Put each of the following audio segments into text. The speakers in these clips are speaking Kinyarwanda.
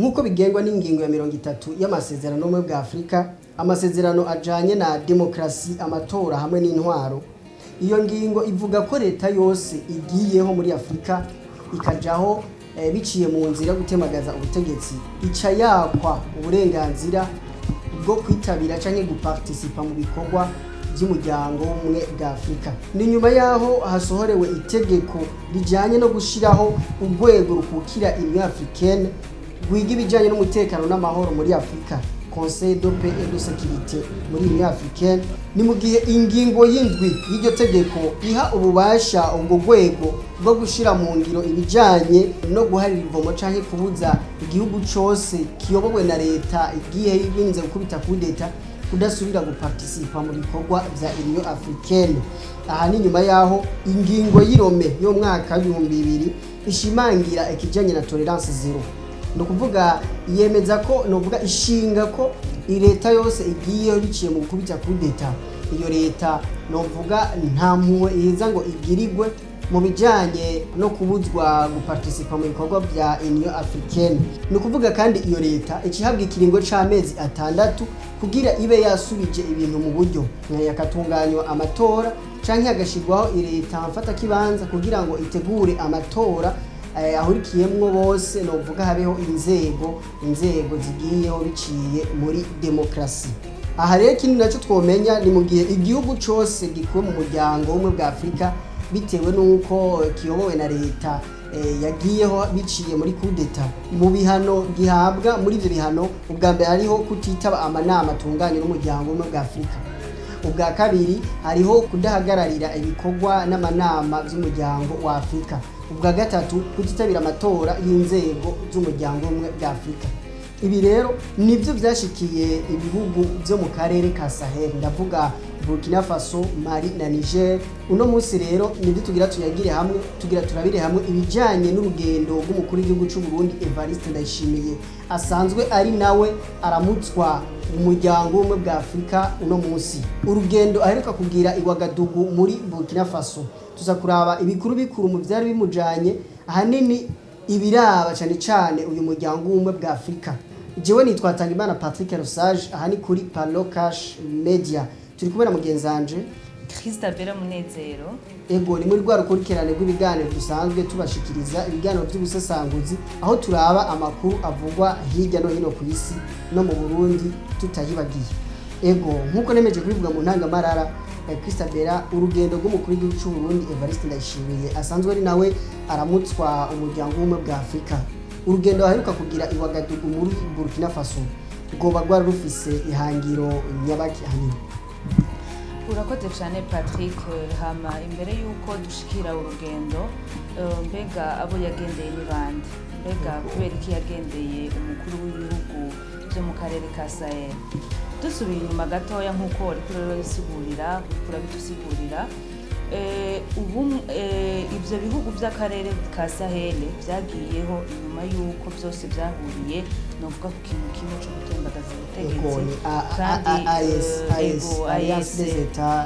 nk'uko bigengwa n'ingingo ya 30 y'amasezerano y'ubumwe bwa Afrika, amasezerano ajanye na demokrasi, amatora hamwe n'intwaro. Iyo ngingo ivuga ko leta yose igiyeho muri Afrika ikajaho biciye mu nzira gutemagaza ubutegetsi, ica yakwa uburenganzira bwo kwitabira canke guparticipa mu bikorwa by'umuryango w'ubumwe bwa Afrika. Ni nyuma yaho hasohorewe itegeko rijanye no gushiraho urwego rukukira Union Africaine rwiga ibijanye n'umutekano n'amahoro muri Afrika, Conseil de paix et de sécurité muri Union Africaine. Ni mu gihe ingingo y'indwi y'iryo tegeko iha ububasha ubwo rwego bwo gushira mu ngiro ibijanye no guharira ivomo canke kubuza igihugu cose kiyobowe na leta igiye ibinze gukubita kudeta kudasubira guparticipa mu bikorwa vya Union Africaine. Aha ni nyuma yaho ingingo y'Irome yo mwaka 2000 ishimangira ikijanye na tolerance zero. No kuvuga yemeza ko novuga ishinga ko leta yose igiye biciye mu gukubita kudeta, iyo leta novuga nta mpuwe iheza ngo igirigwe mu bijanye no kubuzwa guparticipa mu bikorwa vya Union Africaine. No kuvuga kandi iyo leta ikihabwa ikiringo c'amezi 6 kugira ibe yasubije ibintu mu buryo, yakatunganywa amatora canke agashirwaho leta mfata kibanza kugira ngo itegure amatora ahurikiyemwo bose, novuga habeho inzego zigiyeho biciye muri demokrasi. Aha rero kindi naco twomenya ni mu gihe igihugu cose gikuwe mu muryango w'ubumwe bwa Afrika bitewe nuko kiyobowe na leta yagiyeho biciye muri kudeta, mu bihano gihabwa. Muri ivyo bihano ubwa mbere hariho kutitaba amanama atunganye n'umuryango w'ubumwe bwa Afrika, ubwa kabiri hariho kudahagararira ibikorwa n'amanama by'umuryango wa Afrika, ubwa gatatu kutitabira amatora y'inzego z'umuryango w'ubumwe bwa Afrika. Ibi rero nivyo vyashikiye ibihugu byo mu karere ka Sahel, ndavuga Burkina Faso, Mali na Niger. Uno munsi rero nivyo tugira turabire hamwe ibijanye n'urugendo rw'umukuru w'igihugu cy'u Burundi Evariste Ndayishimiye, asanzwe ari nawe aramutswa umuryango w'ubumwe bwa Afrika uno munsi. Urugendo aheruka kugira i Ouagadougou muri Burkina Faso, tuza kuraba ibikuru bikuru mu vyari bimujanye, ahanini ibiraba cane uyu muryango w'ubumwe bwa Afrika. Jewe nitwa Tangimana Patrick Rosage, ahani kuri Palo Cash Media. Turi kubera mugenzanje Christabella Munezero. Ego ni muri rwarukurikirane rw'ibiganiro dusanzwe tubashikiriza ibiganiro by'ubusesanguzi, aho turaba amakuru avugwa hirya no hino ku isi no mu Burundi tutayibagiye. Ego nkuko nemeje kubivuga mu ntangamarara, Christabella, urugendo rw'umukuru w'igihugu cy'u Burundi Evariste Ndayishimiye asanzwe ari nawe aramutswa umuryango w'ubumwe bwa Afrika. Urugendo aheruka kugira i Ouagadougou muri Burkina Faso rwoba rwari rufise ihangiro nyabaki hanini. Urakoze cyane Patrick. Hama imbere yuko dushikira urugendo, mbega abo yagendeye ni bande? Mbega kubera iki yagendeye umukuru w'ibihugu byo mu karere ka Sahel? Dusubiye inyuma gatoya nk'uko wari kurabitusigurira, ivyo bihugu by'akarere ka Sahel byagiyeho inyuma yuko byose byahuriye novuga ku kintu kimwe cyo gutembagaza ubutegetsi, kandi Alliance des États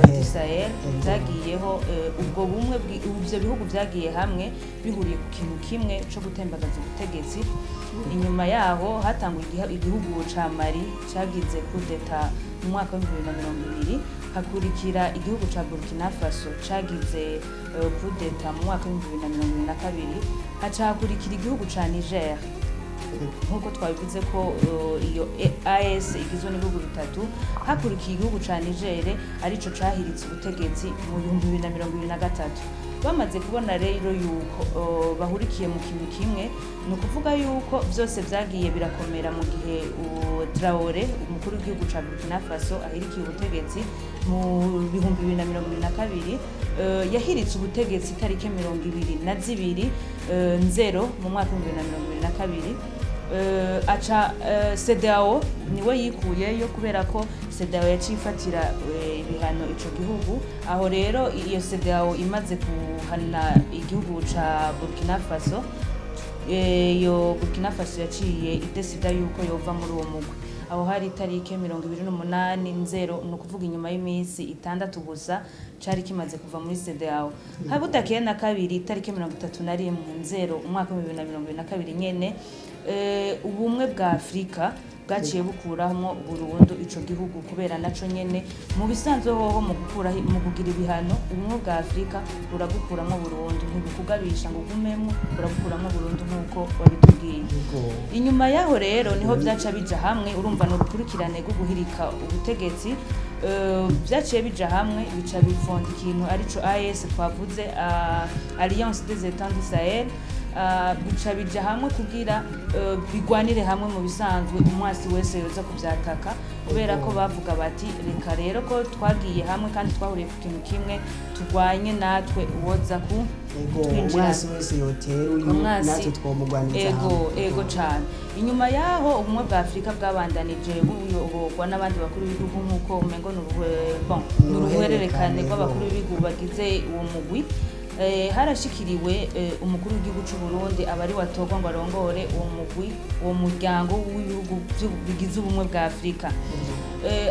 du Sahel byagiyeho ubwo bumwe ivyo bihugu byagiye hamwe bihuriye ku kintu kimwe cyo gutembagaza ubutegetsi. Inyuma yaho hatanguye igihugu ca Mali cagize kudeta mu mwaka wa 2020, hakurikira igihugu ca Burkina Faso cagize kudeta mu mwaka wa 2022, haca hakurikira igihugu ca Niger. Nkuko twabivuze ko iyo AS igizwe n'ibihugu bitatu, hakurikiye igihugu ca Niger arico cahiritse ubutegetsi mu 2023. Bamaze kubona rero yuko bahurikiye mu kintu kimwe, no kuvuga yuko byose byagiye birakomera mu gihe Traoré, umukuru w'igihugu ca Burkina Faso, ahirikiye ubutegetsi mu 2022, yahiritse ubutegetsi tariki 22 nzero mu mwaka wa 2022. Aca CEDEAO niwe yikuyeyo kubera ko CEDEAO yacifatira ibihano ico gihugu. Aho rero iyo CEDEAO imaze kuhana igihugu ca Burkina Faso, iyo Burkina Faso yaciye idesida yuko yova muri uwo mugwi. Aho hari tariki 28 nzero, no kuvuga inyuma y'imisi 6 gusa cari kimaze kuva muri CEDEAO. Habutakiye na kabiri tariki 31 nzero umwaka wa 2022 nyene, ubumwe bwa Afrika bwaciye bukuramo burundu ico gihugu kubera naco nyene mu bisanzwe hoho mu kugira ibihano ubumwe bwa Afrika buragukuramo burundu ntibukugabisha ngo ugumemo buragukuramo burundu nkuko wabitubwiye. Inyuma yaho rero niho byaca bija hamwe urumva no rukurikirane rwo guhirika ubutegetsi byaciye bija hamwe bica bifonda ikintu arico AES twavuze Alliance des États du Sahel bica bija hamwe kugira bigwanire hamwe mu bisanzwe umwasi wese yoza kuvyataka kubera ko bavuga bati reka rero ko twagiye hamwe kandi twahuriye ku kintu kimwe turwanye natwe uwoza ku umwasi wese yotera uyu natwe twomugwaniriza hamwe. Ego cane. Inyuma yaho ubumwe bwa Afrika bwabandanije buyoborwa n'abandi bakuru b'ibihugu nkuko umengo n'uruhererekane rw'abakuru b'ibihugu bagize uwo mugwi. Harashikiriwe umukuru w'igihugu cy'u Burundi abari watogwa ngo arongore uwo mugwi uwo muryango w'ibihugu bigize ubumwe bwa Afrika.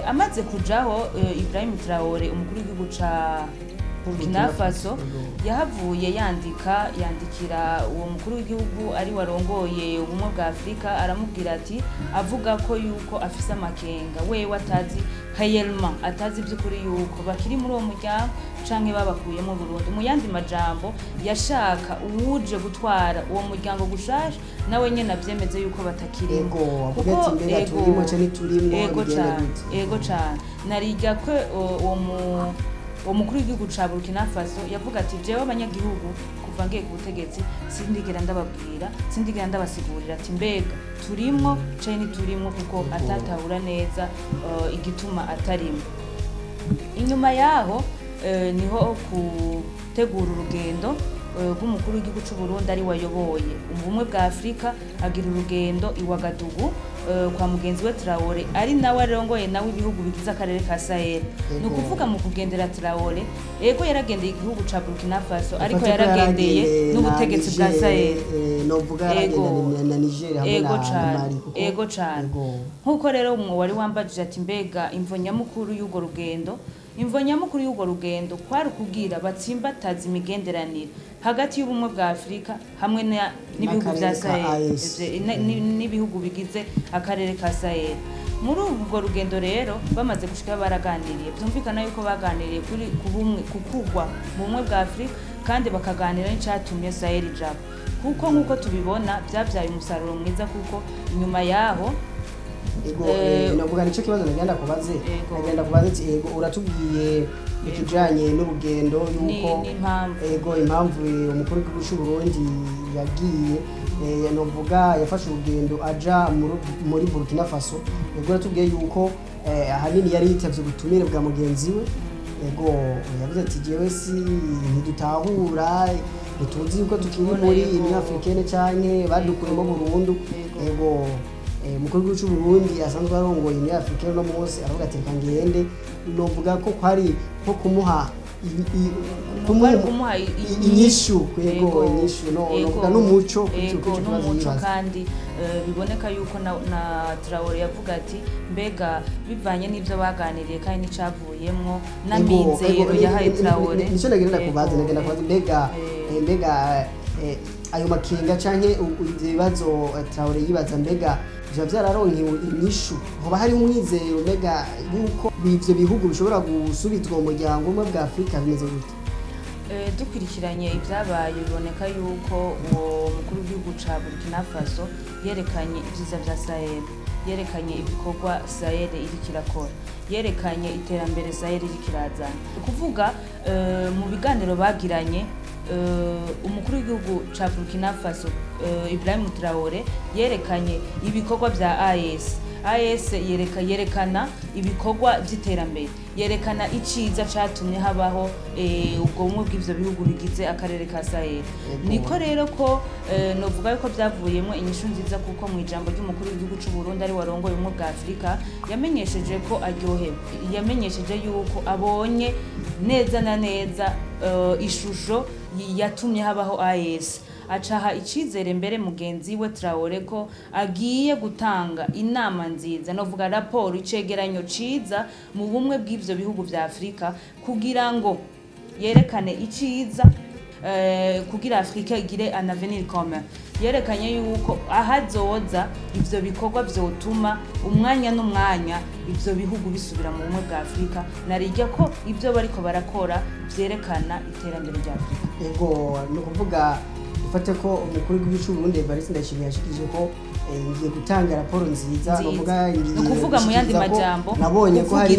Amaze kujaho Ibrahim Traoré umukuru w'igihugu ca Burkina Faso yahavuye yandikira uwo mukuru w'igihugu ari warongoye ubumwe bwa Afrika aramubwira ati avuga ko yuko afise amakenga wewe atazi hayelma atazi by'ukuri yuko bakiri muri uwo muryango canke babakuyemo burundu. Mu yandi majambo yashaka uwuje gutwara uwo muryango gushasha nawe nyene avyemeze yuko batakirimo kuko turimo cyane turimo ego cane narijya ko uwo mukuru w'igihugu ca Burkina Faso yavuga ati jewe abanyagihugu kuva ngiye ku butegetsi sindigera ndababwira sindigera ndabasigurira ati mbega turimo canke turimo kuko atatahura neza igituma atarimo. Inyuma yaho niho gutegura urugendo rw'umukuru w'igihugu cy'u Burundi ari wayoboye ubumwe bwa Afrika agira urugendo i Ouagadougou kwa mugenzi we Traoré ari nawe arongoye nawe ibihugu bigize akarere ka Sahel. Ni ukuvuga mu kugendera Traoré ego yaragendeye igihugu ca Burkina Faso ariko yaragendeye n'ubutegetsi bwa Sahel na Niger hamwe na Mali. Ego cane. Nkuko rero wari wambajije ati mbega imvo nyamukuru y'ugo rugendo imvo nyamukuru y'ugo rugendo kwari kugira batsimbataza imigenderanire hagati y'ubumwe bwa Afrika hamwe n'ibihugu bya Sahel n'ibihugu bigize akarere ka Sahel. Muri ubwo rugendo rero bamaze gushika baraganiriye byumvikana yuko baganiriye kuri kukugwa mu bumwe bwa Afrika kandi bakaganira n'icyatumye Sahel ijabo kuko nkuko tubibona byabyaye umusaruro mwiza kuko inyuma yaho navuga nicyo kibazo nagenda kubaze ati ego uratubwiye ikijanye n'urugendo yuko impamvu umukuru w'igihugu cy'u Burundi yagiye novuga yafashe urugendo aja muri Burkina Faso. Ego uratubwiye yuko ahanini yari yitavye ubutumire bwa mugenzi we. Ego yavuze ati jewe si ntidutahura ntituzi yuko tukiri muri Union Africaine canke badukuyemo burundu. Ego umukuru w'igihugu cy'u Burundi asanzwe arongoye Union Africaine no munsi aravuga ati reka ngende novuga ko kwari nko kumuha inyishu novuga n'umuco kandi biboneka yuko na Traoré yavuga ati mbega bivanye n'ivyo baganiriye kandi n'icavuyemwo n'amizero yahaye Traoré. Nico nagenda kubaza mbega ayo makenga canke ibibazo Traoré yibaza mbega biba vyararonkewe inyishu hoba hari umwizero mbega yuko ivyo bihugu bishobora gusubizwa mu muryango umwe bwa Afrika bimeze gute? Dukurikiranye ibyabaye biboneka yuko uwo mukuru w'igihugu ca Burkina Faso yerekanye ibyiza vya Sahel yerekanye ibikorwa Sahel iriko irakora yerekanye iterambere Sahel iriko irazana kuvuga mu biganiro bagiranye umukuru w'igihugu ca Burkina Faso Ibrahim Traoré yerekanye ibikorwa vya AES yerekana ibikorwa by'iterambere yerekana iciza catumye habaho ubwo bumwe bw'ivyo bihugu bigize akarere ka Sahel. Niko rero ko novuga yuko byavuyemo inyishu nziza kuko mu ijambo ry'umukuru w'igihugu cy'u Burundi ari warongoye ubumwe bwa Afrika yamenyesheje ko aryohewe yamenyesheje yuko abonye neza na neza ishusho yatumye habaho AES acaha icizere mbere mugenzi we Traoré ko agiye gutanga inama nziza novuga raporo icegeranyo ciza mu bumwe bw'ivyo bihugu vya Afrika kugira ngo yerekane iciza kugira Afrika igire un avenir commun yerekanye yuko ahazoza ivyo bikorwa vyotuma umwanya n'umwanya ivyo bihugu bisubira mu bumwe bwa Afrika narijya ko ivyo bariko barakora vyerekana iterambere rya Afrika. Ego no kuvuga ufate ko umukuru w'igihugu Burundi Evariste Ndayishimiye yashikije ko ngiye gutanga raporo nziza novuga no kuvuga mu yandi majambo nabonye ko hari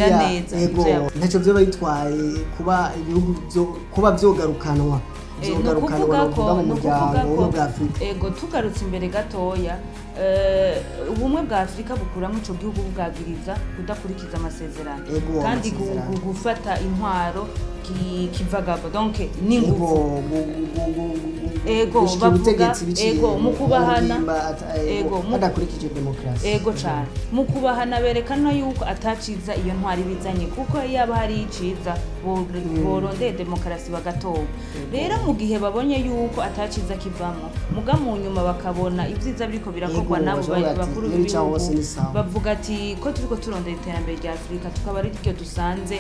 ego ntacyo byo bayitwaye kuba ibihugu kuba byogarukanwa ego tugarutse imbere gatoya ubumwe bwa Afrika bukuramo ico gihugu bwagiriza kudakurikiza amasezerano kandi gufata intwaro kivagabo donc ninguvu ego bavuga ego mukubahana ego badakurikije demokrasi ego cyane mukubahana berekana yuko ataciza iyo ntwari bizanye kuko yaba hari iciza borondeye demokrasi bagatoba rero mu gihe babonye yuko ataciza kivamo muga mu nyuma bakabona ivyiza biriko birakorwa nabo bakuru b'ibihugu bavuga ati ko turiko turondera iterambere rya Afrika tukaba ari ryo dusanze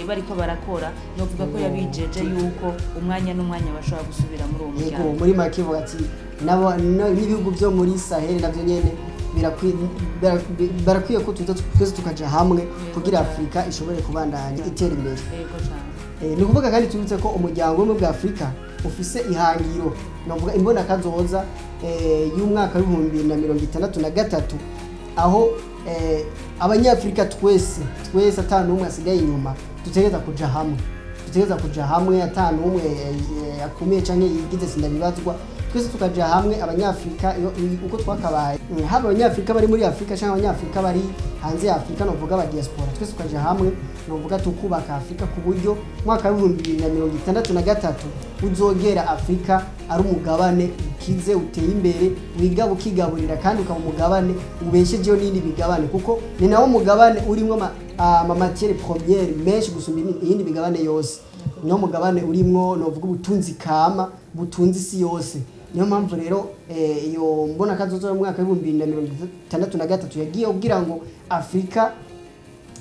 bariko barakora novuga ko yabijeje yuko umwanya n'umwanya bashobora gusubira muri uwo muryango muri make vuga ati nabo n'ibihugu byo muri Sahel navyo nyene barakwiye ko twese tukaja hamwe kugira Afrika ishobore kubandanya itera imbere. Ni kuvuga kandi tubitse ko umuryango w'ubumwe bwa Afrika ufise ihangiro novuga imbona kazoza y'umwaka wa 2063 aho abanyafrika twese atanu umwe asigaye inyuma dutegeza kuja hamwe atanu umwe yakumiye canke yigize sindabibazwa twese tukaja hamwe abanyafrika uko twakabaye haba abanyafrika bari muri Afrika canke abanyafrika bari hanze ya Afrika novuga aba diaspora twese tukaja hamwe novuga tukubaka Afrika ku buryo mwaka wa 2063 uzogera Afrika ari umugabane ukize uteye imbere wiga ukigaburira kandi ukaba umugabane ubeshejeho n'indi bigabane kuko ni nawo mugabane urimo ama matière première menshi gusumba iyindi bigabane yose niyo mugabane urimo novuga ubutunzi kama butunzi isi yose niyo mpamvu rero iyo mbona kazozo mu mwaka wa 2063 yagiye kugira ngo Afrika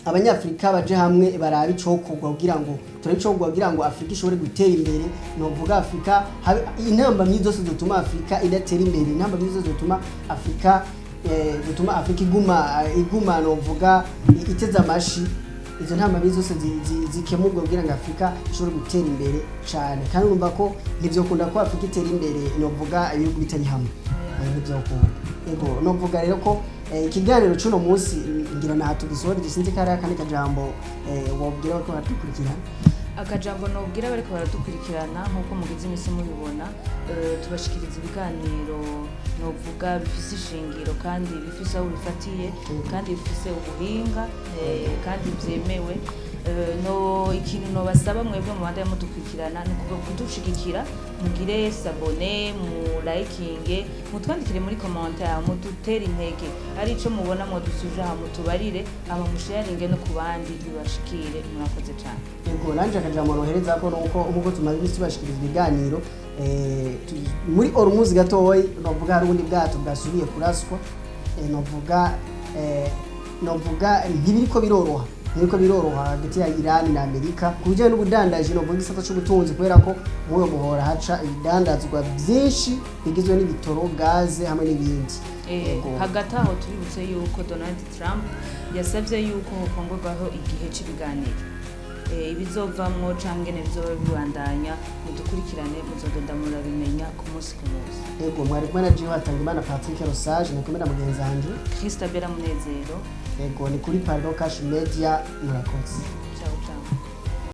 abanyafrika baje hamwe barabe icokogwa kugira ngo turabicokogwa kugira ngo Afrika ishobore gutera imbere novuga Afrika intamba myizo zose zituma Afrika idatera imbere intamba myizo zituma Afrika iguma novuga iteza amashi izo ntamba myizo zose zikemurwa kugira ngo Afrika ishobore gutera imbere cyane kandi urumva ko nivyo kunda ko Afrika itera imbere novuga ibihugu bitari hamwe nivyo ko ego novuga rero ko ikiganiro cy'uno munsi ngira na hatugisohora gisinze kare kandi kajambo wabwira ko hatukurikirana akajambo nobwira bariko baradukurikirana nkuko mugize imisi mubibona tubashikiriza ibiganiro novuga bifise ishingiro kandi bifise aho bifatiye kandi bifise ubuhinga kandi vyemewe no ikintu no basaba mwebwe mu banda yamudukurikirana nuko kudushigikira mugire sabone mu liking mutwandikire muri commentaire mudutere intege ari ico mubona mu dusuja mutubarire aba musharinge no kubandi bibashikire murakoze cyane yego nanje akajambo nohereza ko nuko tumaze bishikiriza ibiganiro muri Ormuz gatoyi novuga hari ubundi bwato bwasubiye kuraswa novuga ntibiriko biroroha niko biroroha hagati ya Iran na Amerika kujye n'ubudandaje novuga isata cy'ubutunzi kubera ko muyo muhora haca ibidandazwa byinshi bigizwe n'ibitoro gaze hamwe n'ibindi hagati aho tuributse yuko Donald Trump yasabye yuko hokongorwaho igihe cy'ibiganiro ibizovamwo canke nebizoba bibandanya mudukurikirane muzogenda murabimenya ku munsi ku munsi ego mwari kumwe na Jiho Hatangimana Patrick Rosage nakomera mugenzi wanje Christabella Munezero ego ni kuri Parlo Cash Media murakoze